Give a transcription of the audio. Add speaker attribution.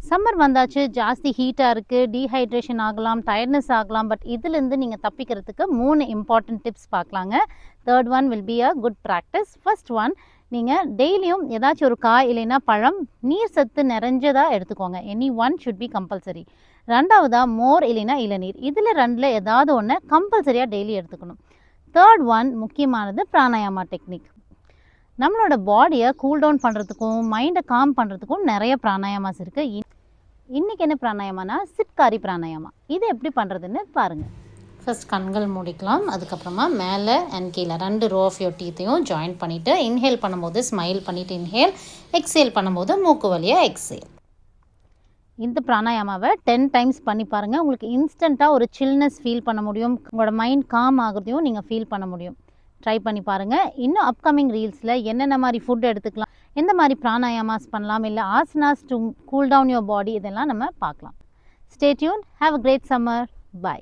Speaker 1: Summer வந்தாச்சு, ஜாஸ்தி ஹீட்டாக இருக்குது, டீஹைட்ரேஷன் ஆகலாம், டயர்ட்னஸ் ஆகலாம். பட் இதுலேருந்து நீங்கள் தப்பிக்கிறதுக்கு 3 இம்பார்ட்டன்ட் டிப்ஸ் பார்க்கலாங்க. Third one will be a good practice. First one, நீங்கள் டெய்லியும் ஏதாச்சும் ஒரு காய் இல்லைன்னா பழம் நீர் சத்து நிறைஞ்சதாக எடுத்துக்கோங்க. Any one should be compulsory. ரெண்டாவதாக மோர் இல்லைன்னா இளநீர். இதில் ரெண்டில் ஏதாவது ஒன்று கம்பல்சரியாக டெய்லி எடுத்துக்கணும். தேர்ட் ஒன் முக்கியமானது பிராணாயாமா டெக்னிக். நம்மளோட பாடியை கூல் டவுன் பண்ணுறதுக்கும் மைண்டை காம் பண்ணுறதுக்கும் நிறைய பிராணாயாமாஸ் இருக்குது. இன்றைக்கி என்ன பிராணாயாமானா சிட்காரி பிராணாயாமா. இது எப்படி பண்ணுறதுன்னு பாருங்கள். ஃபர்ஸ்ட் கண்கள் மூடிக்கலாம். அதுக்கப்புறமா மேலே அண்ட் கீழே 2 ரோ ஆஃப் யோர் டீத்தையும் ஜாயின் பண்ணிவிட்டு இன்ஹேல் பண்ணும்போது ஸ்மைல் பண்ணிவிட்டு இன்ஹேல், எக்ஸேல் பண்ணும்போது மூக்கு வழியாக எக்ஸேல். இந்த பிராணாயாமாவை 10 டைம்ஸ் பண்ணி பாருங்கள். உங்களுக்கு இன்ஸ்டண்ட்டாக ஒரு சில்னஸ் ஃபீல் பண்ண முடியும். உங்களோட மைண்ட் காம் ஆகுறதையும் நீங்கள் ஃபீல் பண்ண முடியும். ட்ரை பண்ணி பாருங்கள். இன்னும் அப்கமிங் ரீல்ஸில் என்னென்ன மாதிரி ஃபுட் எடுத்துக்கலாம், எந்த மாதிரி பிராணாயாமாஸ் பண்ணலாம், இல்லை asanas to cool down your body, இதெல்லாம் நம்ம பார்க்கலாம். Stay tune. Have a great summer. By.